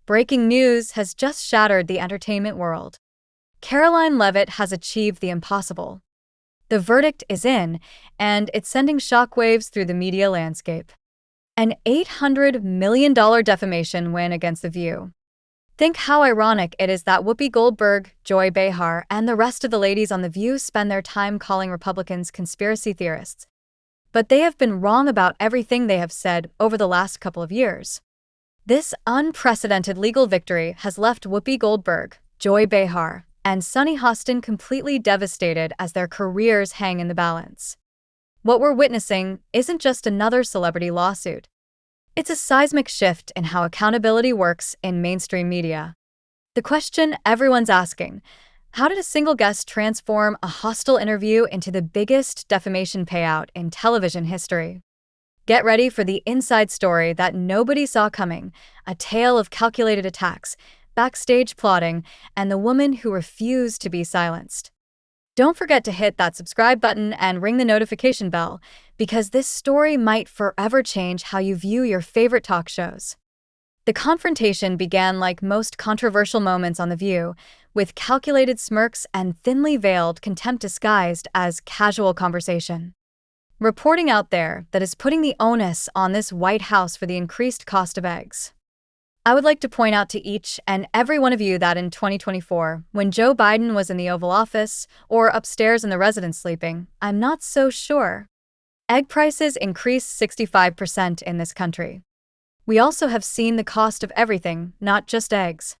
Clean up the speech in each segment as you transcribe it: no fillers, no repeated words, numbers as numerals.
Breaking news has just shattered the entertainment world. Karoline Leavitt has achieved the impossible. The verdict is in, and it's sending shockwaves through the media landscape. An $800 million defamation win against The View. Think how ironic it is that Whoopi Goldberg, Joy Behar, and the rest of the ladies on The View spend their time calling Republicans conspiracy theorists. But they have been wrong about everything they have said over the last couple of years. This unprecedented legal victory has left Whoopi Goldberg, Joy Behar, and Sunny Hostin completely devastated as their careers hang in the balance. What we're witnessing isn't just another celebrity lawsuit. It's a seismic shift in how accountability works in mainstream media. The question everyone's asking: how did a single guest transform a hostile interview into the biggest defamation payout in television history? Get ready for the inside story that nobody saw coming, a tale of calculated attacks, backstage plotting, and the woman who refused to be silenced. Don't forget to hit that subscribe button and ring the notification bell, because this story might forever change how you view your favorite talk shows. The confrontation began like most controversial moments on The View, with calculated smirks and thinly veiled contempt disguised as casual conversation. Reporting out there that is putting the onus on this White House for the increased cost of eggs. I would like to point out to each and every one of you that in 2024, when Joe Biden was in the Oval Office or upstairs in the residence sleeping, I'm not so sure. Egg prices increased 65% in this country. We also have seen the cost of everything, not just eggs.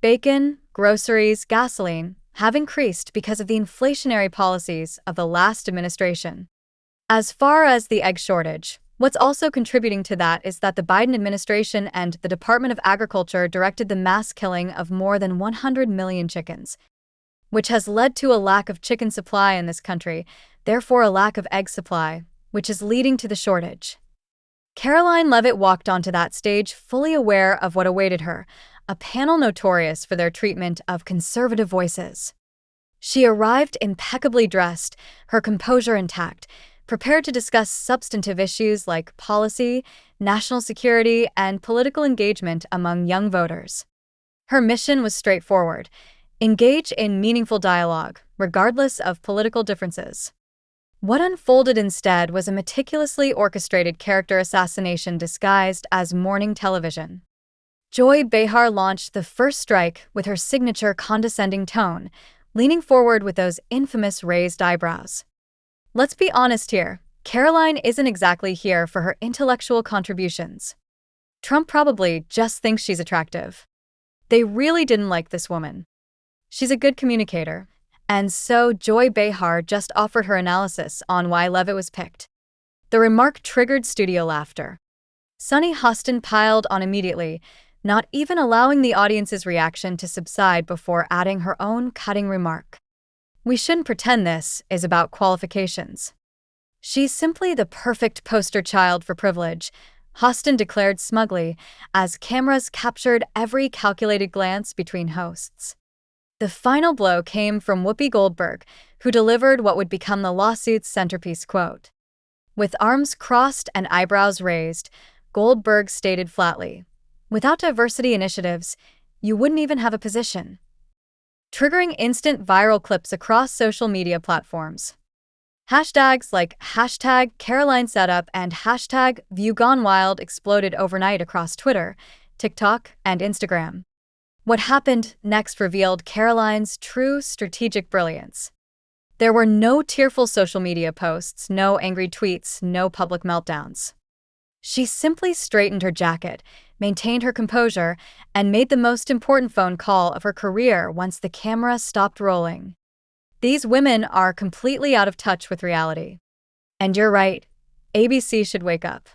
Bacon, groceries, gasoline have increased because of the inflationary policies of the last administration. As far as the egg shortage, what's also contributing to that is that the Biden administration and the Department of Agriculture directed the mass killing of more than 100 million chickens, which has led to a lack of chicken supply in this country, therefore a lack of egg supply, which is leading to the shortage. Karoline Leavitt walked onto that stage fully aware of what awaited her, a panel notorious for their treatment of conservative voices. She arrived impeccably dressed, her composure intact, prepared to discuss substantive issues like policy, national security, and political engagement among young voters. Her mission was straightforward: engage in meaningful dialogue, regardless of political differences. What unfolded instead was a meticulously orchestrated character assassination disguised as morning television. Joy Behar launched the first strike with her signature condescending tone, leaning forward with those infamous raised eyebrows. Let's be honest here, Karoline isn't exactly here for her intellectual contributions. Trump probably just thinks she's attractive. They really didn't like this woman. She's a good communicator, and so Joy Behar just offered her analysis on why Leavitt was picked. The remark triggered studio laughter. Sunny Hostin piled on immediately, not even allowing the audience's reaction to subside before adding her own cutting remark. We shouldn't pretend this is about qualifications. She's simply the perfect poster child for privilege, Hostin declared smugly, as cameras captured every calculated glance between hosts. The final blow came from Whoopi Goldberg, who delivered what would become the lawsuit's centerpiece quote. With arms crossed and eyebrows raised, Goldberg stated flatly, "Without diversity initiatives, you wouldn't even have a position," triggering instant viral clips across social media platforms. Hashtags like #CarolineSetup and #ViewGoneWild exploded overnight across Twitter, TikTok, and Instagram. What happened next revealed Karoline's true strategic brilliance. There were no tearful social media posts, no angry tweets, no public meltdowns. She simply straightened her jacket, maintained her composure, and made the most important phone call of her career once the camera stopped rolling. These women are completely out of touch with reality. And you're right, ABC should wake up.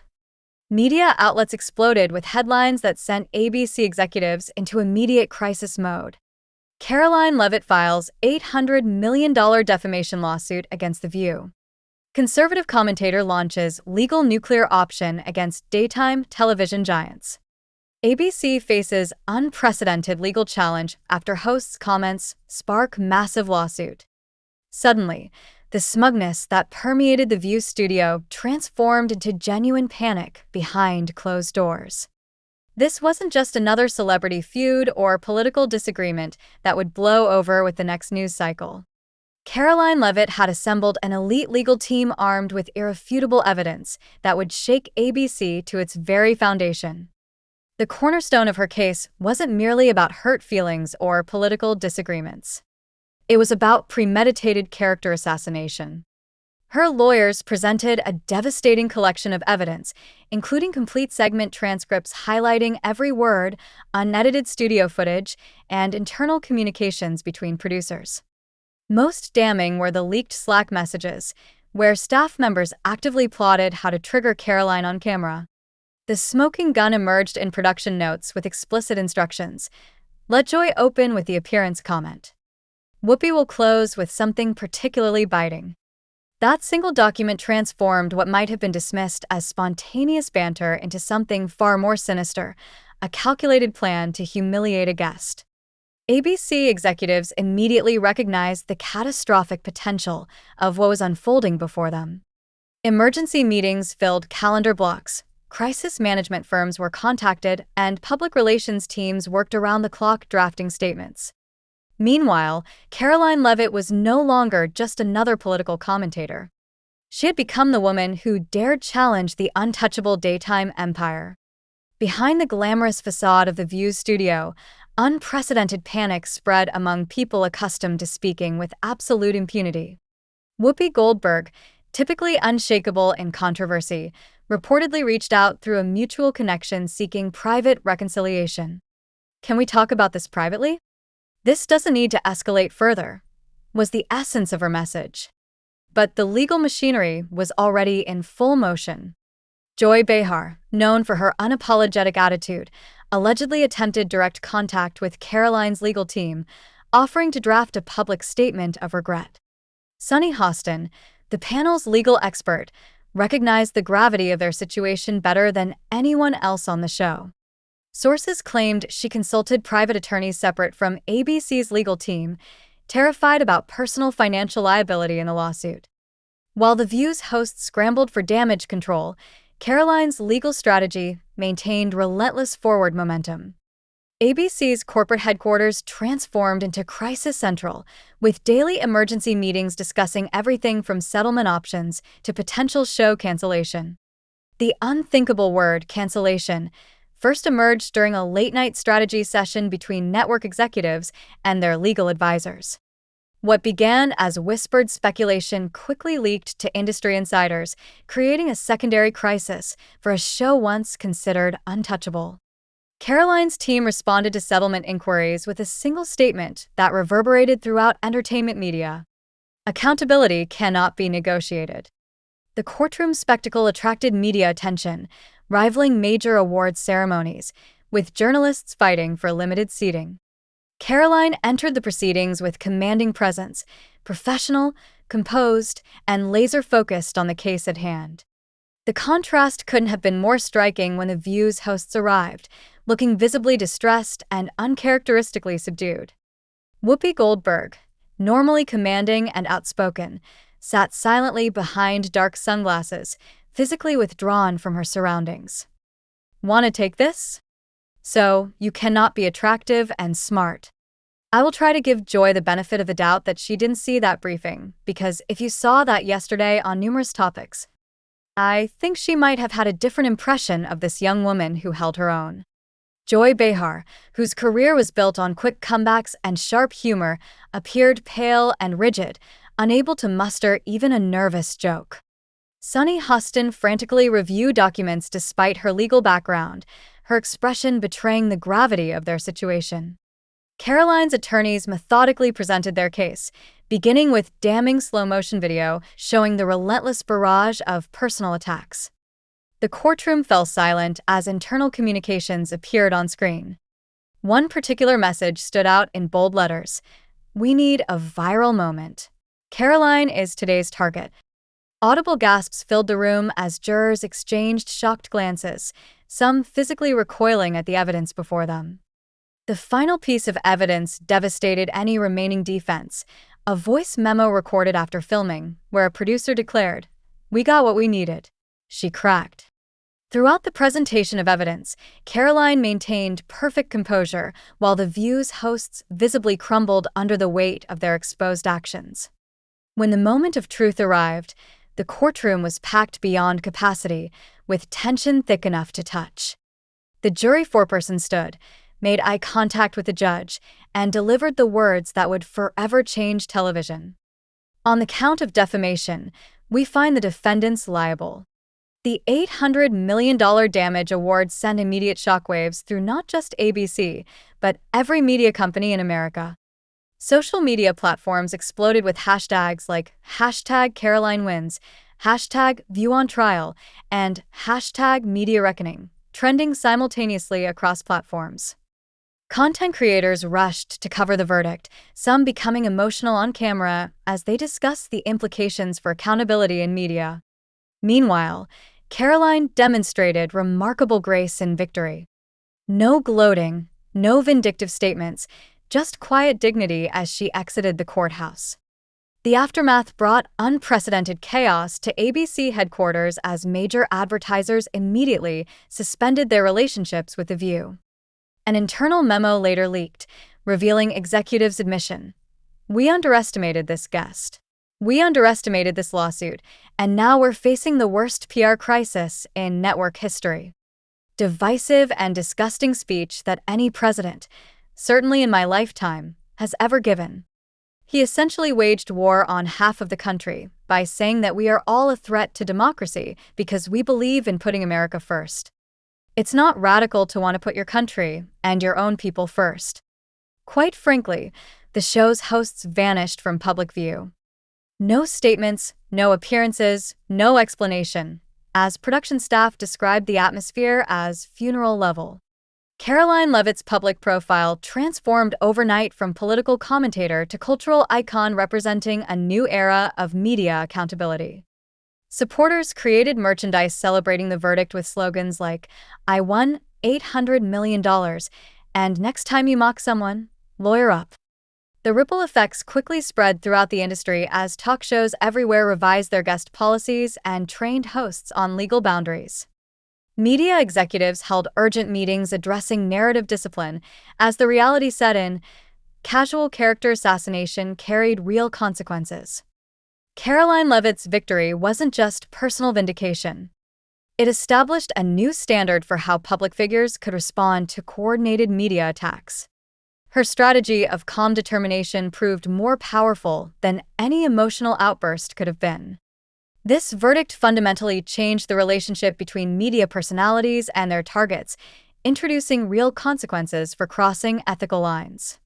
Media outlets exploded with headlines that sent ABC executives into immediate crisis mode. Karoline Leavitt files $800 million defamation lawsuit against The View. Conservative commentator launches legal nuclear option against daytime television giants. ABC faces unprecedented legal challenge after host's comments spark massive lawsuit. Suddenly, the smugness that permeated The View studio transformed into genuine panic behind closed doors. This wasn't just another celebrity feud or political disagreement that would blow over with the next news cycle. Karoline Leavitt had assembled an elite legal team armed with irrefutable evidence that would shake ABC to its very foundation. The cornerstone of her case wasn't merely about hurt feelings or political disagreements. It was about premeditated character assassination. Her lawyers presented a devastating collection of evidence, including complete segment transcripts highlighting every word, unedited studio footage, and internal communications between producers. Most damning were the leaked Slack messages, where staff members actively plotted how to trigger Karoline on camera. The smoking gun emerged in production notes with explicit instructions. Let Joy open with the appearance comment. Whoopi will close with something particularly biting. That single document transformed what might have been dismissed as spontaneous banter into something far more sinister, a calculated plan to humiliate a guest. ABC executives immediately recognized the catastrophic potential of what was unfolding before them. Emergency meetings filled calendar blocks, crisis management firms were contacted, and public relations teams worked around the clock drafting statements. Meanwhile, Karoline Leavitt was no longer just another political commentator. She had become the woman who dared challenge the untouchable daytime empire. Behind the glamorous facade of the View's studio, unprecedented panic spread among people accustomed to speaking with absolute impunity. Whoopi Goldberg, typically unshakable in controversy, reportedly reached out through a mutual connection seeking private reconciliation. Can we talk about this privately? This doesn't need to escalate further, was the essence of her message. But the legal machinery was already in full motion. Joy Behar, known for her unapologetic attitude, allegedly attempted direct contact with Karoline's legal team, offering to draft a public statement of regret. Sunny Hostin, the panel's legal expert, recognized the gravity of their situation better than anyone else on the show. Sources claimed she consulted private attorneys separate from ABC's legal team, terrified about personal financial liability in the lawsuit. While The View's hosts scrambled for damage control, Karoline's legal strategy maintained relentless forward momentum. ABC's corporate headquarters transformed into crisis central, with daily emergency meetings discussing everything from settlement options to potential show cancellation. The unthinkable word cancellation first emerged during a late-night strategy session between network executives and their legal advisors. What began as whispered speculation quickly leaked to industry insiders, creating a secondary crisis for a show once considered untouchable. Karoline's team responded to settlement inquiries with a single statement that reverberated throughout entertainment media. Accountability cannot be negotiated. The courtroom spectacle attracted media attention, rivaling major awards ceremonies, with journalists fighting for limited seating. Karoline entered the proceedings with commanding presence, professional, composed, and laser-focused on the case at hand. The contrast couldn't have been more striking when The View's hosts arrived, looking visibly distressed and uncharacteristically subdued. Whoopi Goldberg, normally commanding and outspoken, sat silently behind dark sunglasses, physically withdrawn from her surroundings. Want to take this? So, you cannot be attractive and smart. I will try to give Joy the benefit of the doubt that she didn't see that briefing, because if you saw that yesterday on numerous topics, I think she might have had a different impression of this young woman who held her own. Joy Behar, whose career was built on quick comebacks and sharp humor, appeared pale and rigid, unable to muster even a nervous joke. Sunny Hostin frantically reviewed documents despite her legal background, her expression betraying the gravity of their situation. Karoline's attorneys methodically presented their case, beginning with damning slow-motion video showing the relentless barrage of personal attacks. The courtroom fell silent as internal communications appeared on screen. One particular message stood out in bold letters: "We need a viral moment. Karoline is today's target." Audible gasps filled the room as jurors exchanged shocked glances, some physically recoiling at the evidence before them. The final piece of evidence devastated any remaining defense, a voice memo recorded after filming, where a producer declared, "We got what we needed." She cracked. Throughout the presentation of evidence, Karoline maintained perfect composure while the View's hosts visibly crumbled under the weight of their exposed actions. When the moment of truth arrived, the courtroom was packed beyond capacity, with tension thick enough to touch. The jury foreperson stood, made eye contact with the judge, and delivered the words that would forever change television. On the count of defamation, we find the defendants liable. The $800 million damage award sent immediate shockwaves through not just ABC, but every media company in America. Social media platforms exploded with hashtags like #CarolineWins, #ViewOnTrial, and #MediaReckoning, trending simultaneously across platforms. Content creators rushed to cover the verdict, some becoming emotional on camera as they discussed the implications for accountability in media. Meanwhile, Karoline demonstrated remarkable grace in victory. No gloating, no vindictive statements, just quiet dignity as she exited the courthouse. The aftermath brought unprecedented chaos to ABC headquarters as major advertisers immediately suspended their relationships with The View. An internal memo later leaked, revealing executives' admission. "We underestimated this guest. We underestimated this lawsuit, and now we're facing the worst PR crisis in network history." Divisive and disgusting speech that any president, certainly in my lifetime, has ever given. He essentially waged war on half of the country by saying that we are all a threat to democracy because we believe in putting America first. It's not radical to want to put your country and your own people first. Quite frankly, the show's hosts vanished from public view. No statements, no appearances, no explanation, as production staff described the atmosphere as funeral level. Karoline Leavitt's public profile transformed overnight from political commentator to cultural icon representing a new era of media accountability. Supporters created merchandise celebrating the verdict with slogans like, "I won $800 million, and next time you mock someone, lawyer up." The ripple effects quickly spread throughout the industry as talk shows everywhere revised their guest policies and trained hosts on legal boundaries. Media executives held urgent meetings addressing narrative discipline as the reality set in. Casual character assassination carried real consequences. Karoline Leavitt's victory wasn't just personal vindication. It established a new standard for how public figures could respond to coordinated media attacks. Her strategy of calm determination proved more powerful than any emotional outburst could have been. This verdict fundamentally changed the relationship between media personalities and their targets, introducing real consequences for crossing ethical lines.